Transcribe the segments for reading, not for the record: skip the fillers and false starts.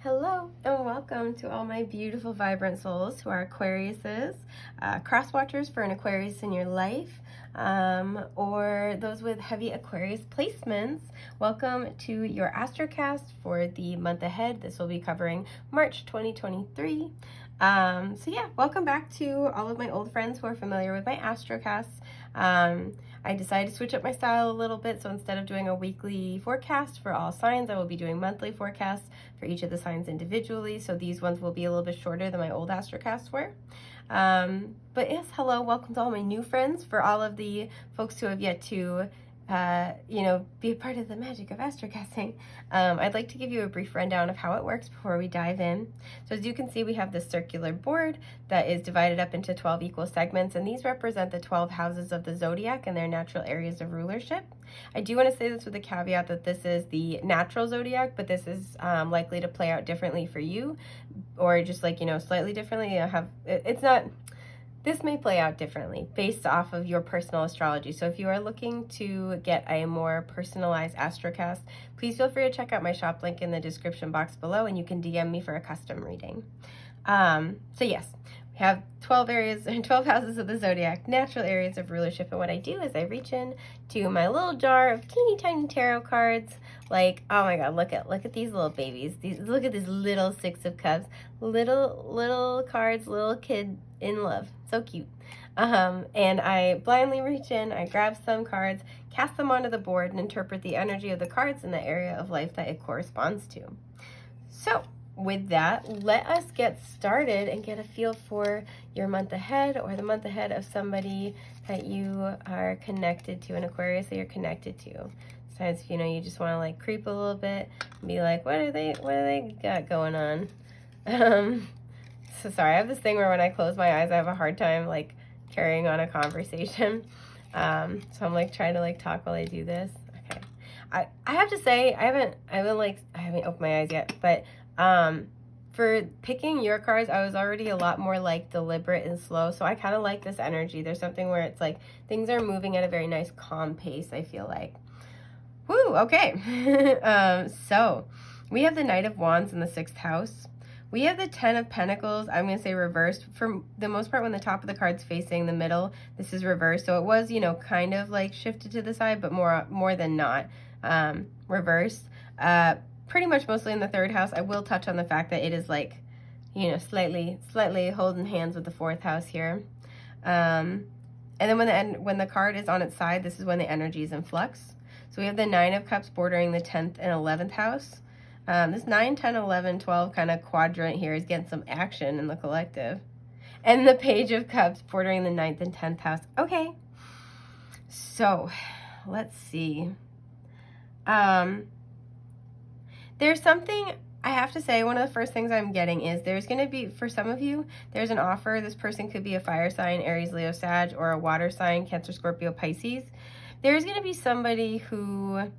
Hello and welcome to all my beautiful vibrant souls who are Aquariuses, cross watchers for an Aquarius in your life, or those with heavy Aquarius placements. Welcome to your astrocast for the month ahead. This will be covering March 2023. Welcome back to all of my old friends who are familiar with my astrocasts. I decided to switch up my style a little bit, so instead of doing a weekly forecast for all signs, I will be doing monthly forecasts for each of the signs individually. So these ones will be a little bit shorter than my old astrocasts were. But yes, hello, welcome to all my new friends. For all of the folks who have yet to be a part of the magic of astrocasting, I'd like to give you a brief rundown of how it works before we dive in. So as you can see, we have this circular board that is divided up into 12 equal segments, and these represent the 12 houses of the zodiac and their natural areas of rulership. I do want to say this with a caveat that this is the natural zodiac, but this is likely to play out differently for you, or just slightly differently. This may play out differently based off of your personal astrology. So if you are looking to get a more personalized astrocast, please feel free to check out my shop link in the description box below, and you can DM me for a custom reading. Yes, we have 12 areas and 12 houses of the zodiac, natural areas of rulership. And what I do is I reach in to my little jar of teeny tiny tarot cards. Like, oh my God, look at these little babies. Look at this little Six of Cups, little cards, little kid in love. So cute. And I blindly reach in, I grab some cards, cast them onto the board, and interpret the energy of the cards in the area of life that it corresponds to. So with that, let us get started and get a feel for your month ahead, or the month ahead of somebody that you are connected to, an Aquarius that you're connected to. Sometimes, you just want to like creep a little bit and be like, what do they got going on? So sorry, I have this thing where when I close my eyes, I have a hard time like carrying on a conversation. So I'm like trying to like talk while I do this. Okay. I have to say, I haven't opened my eyes yet, but for picking your cards, I was already a lot more like deliberate and slow. So I kind of like this energy. There's something where it's like things are moving at a very nice calm pace, I feel like. Woo, okay. So we have the Knight of Wands in the 6th house. We have the 10 of Pentacles, I'm going to say reversed. For the most part, when the top of the card's facing the middle, this is reversed. So it was, kind of like shifted to the side, but more than not reversed. Pretty much mostly in the 3rd house. I will touch on the fact that it is like, slightly holding hands with the 4th house here. And then when the card is on its side, this is when the energy is in flux. So we have the 9 of Cups bordering the 10th and 11th house. This 9, 10, 11, 12 kind of quadrant here is getting some action in the collective. And the Page of Cups bordering the 9th and 10th house. Okay, so let's see. There's something, I have to say, one of the first things I'm getting is there's going to be, for some of you, there's an offer. This person could be a fire sign, Aries, Leo, Sag, or a water sign, Cancer, Scorpio, Pisces. There's going to be somebody who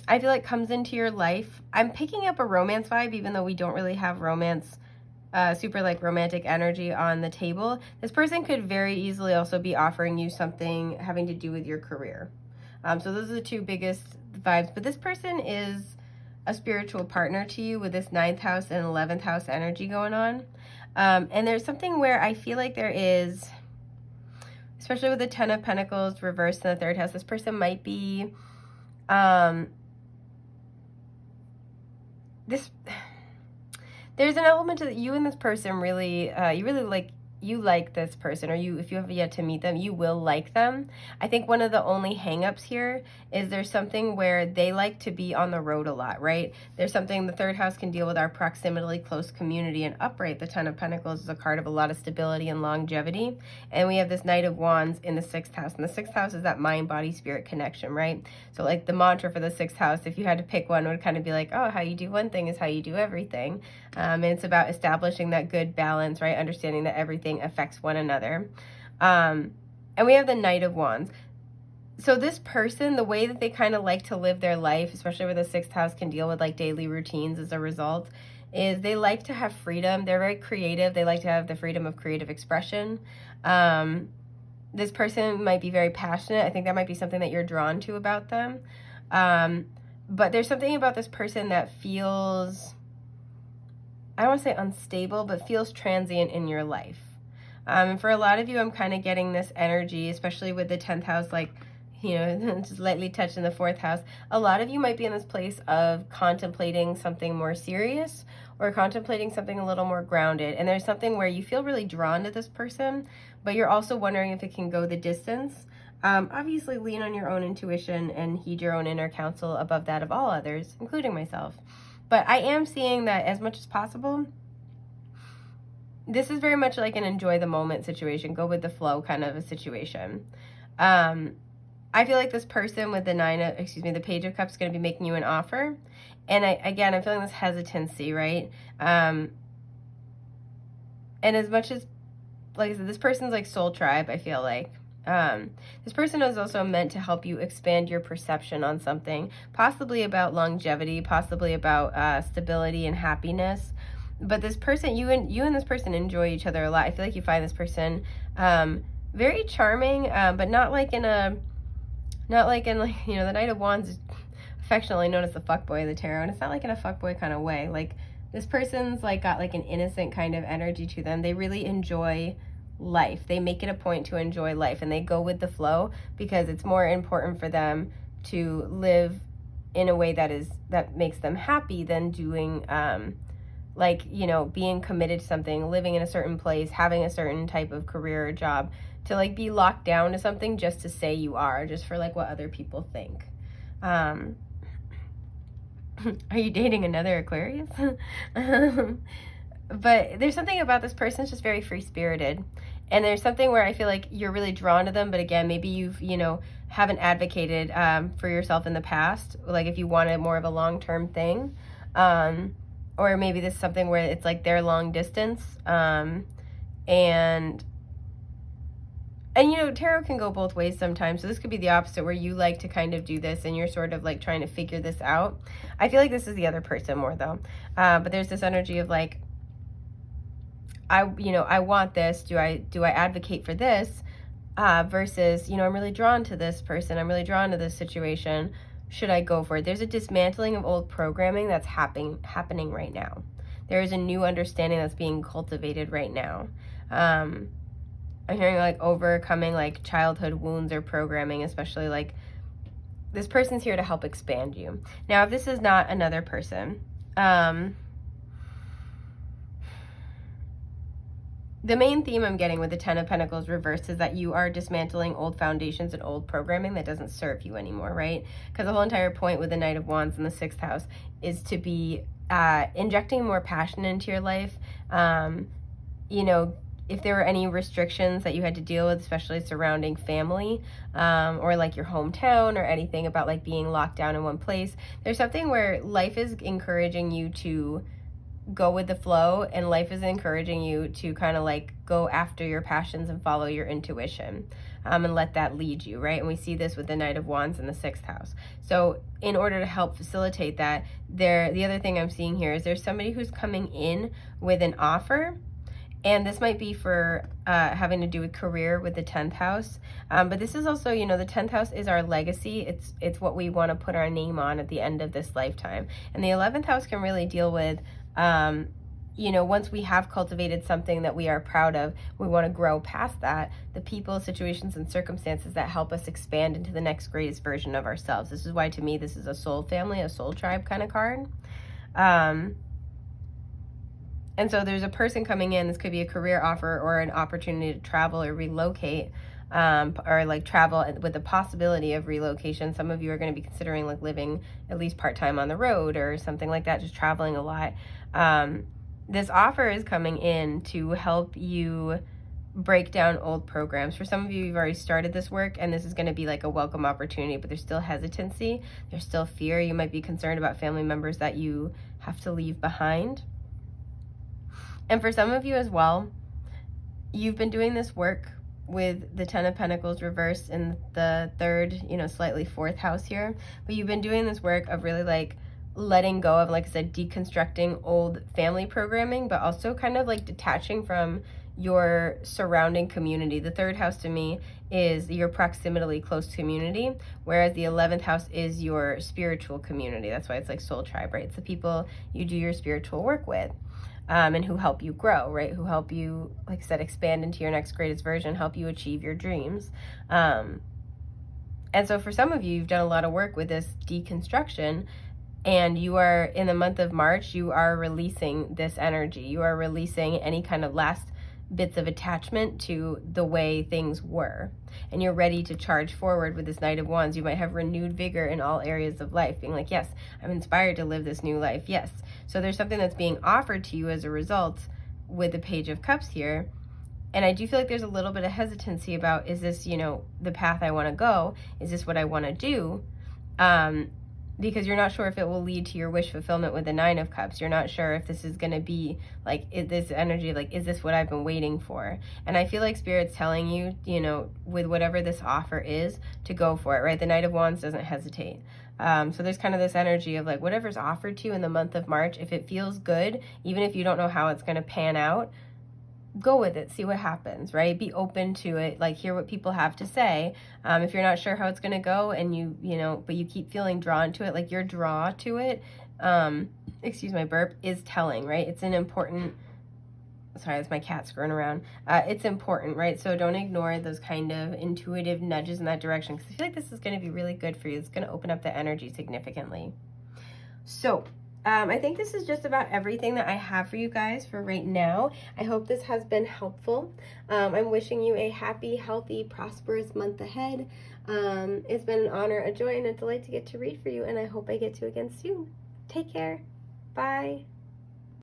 I feel like comes into your life. I'm picking up a romance vibe, even though we don't really have romance, super like romantic energy on the table. This person could very easily also be offering you something having to do with your career. So those are the two biggest vibes. But this person is a spiritual partner to you with this 9th house and 11th house energy going on. And there's something where I feel like there is, especially with the 10 of Pentacles reversed in the 3rd house, this person might be there's an element to you and this person really, you like this person, or if you have yet to meet them, you will like them. I think one of the only hangups here is there's something where they like to be on the road a lot, right? There's something, the 3rd house can deal with our proximity, close community, and upright. The 10 of Pentacles is a card of a lot of stability and longevity. And we have this Knight of Wands in the 6th house. And the 6th house is that mind, body, spirit connection, right? So like the mantra for the 6th house, if you had to pick one, would kind of be like, oh, how you do one thing is how you do everything. And it's about establishing that good balance, right? Understanding that everything affects one another. And we have the Knight of Wands. So this person, the way that they kind of like to live their life, especially where the 6th house can deal with like daily routines as a result, is they like to have freedom. They're very creative. They like to have the freedom of creative expression. This person might be very passionate. I think that might be something that you're drawn to about them. But there's something about this person that feels I don't want to say unstable, but feels transient in your life. And for a lot of you, I'm kind of getting this energy, especially with the 10th house, like, you know, just lightly touching the 4th house. A lot of you might be in this place of contemplating something more serious or contemplating something a little more grounded. And there's something where you feel really drawn to this person, but you're also wondering if it can go the distance. Obviously, lean on your own intuition and heed your own inner counsel above that of all others, including myself. But I am seeing that as much as possible, this is very much like an enjoy the moment situation, go with the flow kind of a situation. I feel like this person with the Page of Cups is going to be making you an offer. And I'm feeling this hesitancy, right? And as much as, like I said, this person's like soul tribe, I feel like. This person is also meant to help you expand your perception on something, possibly about longevity, possibly about stability and happiness. But this person, you and this person enjoy each other a lot. I feel like you find this person very charming, but not like in the Knight of Wands is affectionately known as the fuckboy of the tarot, and it's not like in a fuckboy kind of way. Like, this person's like got like an innocent kind of energy to them. They really enjoy life. They make it a point to enjoy life, and they go with the flow because it's more important for them to live in a way that makes them happy than doing being committed to something, living in a certain place, having a certain type of career or job, to like be locked down to something just to say you are, just for like what other people think. Are you dating another Aquarius? But there's something about this person that's just very free-spirited. And there's something where I feel like you're really drawn to them, but again, maybe you've, haven't advocated for yourself in the past, like if you wanted more of a long-term thing. Or maybe this is something where it's like their long distance. And tarot can go both ways sometimes. So this could be the opposite, where you like to kind of do this and you're sort of like trying to figure this out. I feel like this is the other person more though. But there's this energy of like, I want this. Do I advocate for this? Versus, I'm really drawn to this person. I'm really drawn to this situation. Should I go for it? There's a dismantling of old programming that's happening right now. There is a new understanding that's being cultivated right now. I'm hearing like overcoming like childhood wounds or programming, especially like this person's here to help expand you. Now, if this is not another person, the main theme I'm getting with the 10 of Pentacles reversed is that you are dismantling old foundations and old programming that doesn't serve you anymore, right? Because the whole entire point with the Knight of Wands in the 6th house is to be injecting more passion into your life. If there were any restrictions that you had to deal with, especially surrounding family, or like your hometown or anything about like being locked down in one place, there's something where life is encouraging you to go with the flow, and life is encouraging you to kind of like go after your passions and follow your intuition, and let that lead you, right? And we see this with the Knight of Wands in the 6th house. So in order to help facilitate that, the other thing I'm seeing here is there's somebody who's coming in with an offer, and this might be for having to do with career with the 10th house. But this is also, the 10th house is our legacy. It's what we want to put our name on at the end of this lifetime. And the 11th house can really deal with, once we have cultivated something that we are proud of, we want to grow past that, the people, situations, and circumstances that help us expand into the next greatest version of ourselves. This is why, to me, this is a soul family, a soul tribe kind of card. And so there's a person coming in. This could be a career offer or an opportunity to travel or relocate, or like travel with the possibility of relocation. Some of you are going to be considering like living at least part-time on the road or something like that, just traveling a lot. This offer is coming in to help you break down old programs. For some of you, you've already started this work, and this is going to be like a welcome opportunity, but there's still hesitancy. There's still fear. You might be concerned about family members that you have to leave behind. And for some of you as well, you've been doing this work with the 10 of Pentacles reversed in the 3rd, slightly 4th house here. But you've been doing this work of really like letting go of, like I said, deconstructing old family programming, but also kind of like detaching from your surrounding community. The 3rd house to me is your proximately close community, whereas the 11th house is your spiritual community. That's why it's like soul tribe, right? It's the people you do your spiritual work with. and who help you grow, right? Who help you, like I said, expand into your next greatest version, help you achieve your dreams. And so for some of you, you've done a lot of work with this deconstruction, and you are, in the month of March, you are releasing this energy. You are releasing any kind of last bits of attachment to the way things were. And you're ready to charge forward with this Knight of Wands. You might have renewed vigor in all areas of life, being like, yes, I'm inspired to live this new life. Yes. So there's something that's being offered to you as a result with the Page of Cups here. And I do feel like there's a little bit of hesitancy about, is this, you know, the path I want to go? Is this what I want to do? Because you're not sure if it will lead to your wish fulfillment with the Nine of Cups. You're not sure if this is going to be like, is this energy, like, is this what I've been waiting for? And I feel like Spirit's telling you, you know, with whatever this offer is, to go for it, right? The Knight of Wands doesn't hesitate. So there's kind of this energy of like, whatever's offered to you in the month of March, if it feels good, even if you don't know how it's going to pan out, go with it, see what happens, right? Be open to it, like hear what people have to say. If you're not sure how it's going to go, and you know, but you keep feeling drawn to it, like your draw to it, excuse my burp, is telling, right? It's an important, sorry, that's my cat screwing around. It's important, right? So don't ignore those kind of intuitive nudges in that direction, because I feel like this is going to be really good for you. It's going to open up the energy significantly. So I think this is just about everything that I have for you guys for right now. I hope this has been helpful. I'm wishing you a happy, healthy, prosperous month ahead. It's been an honor, a joy, and a delight to get to read for you, and I hope I get to again soon. Take care. Bye.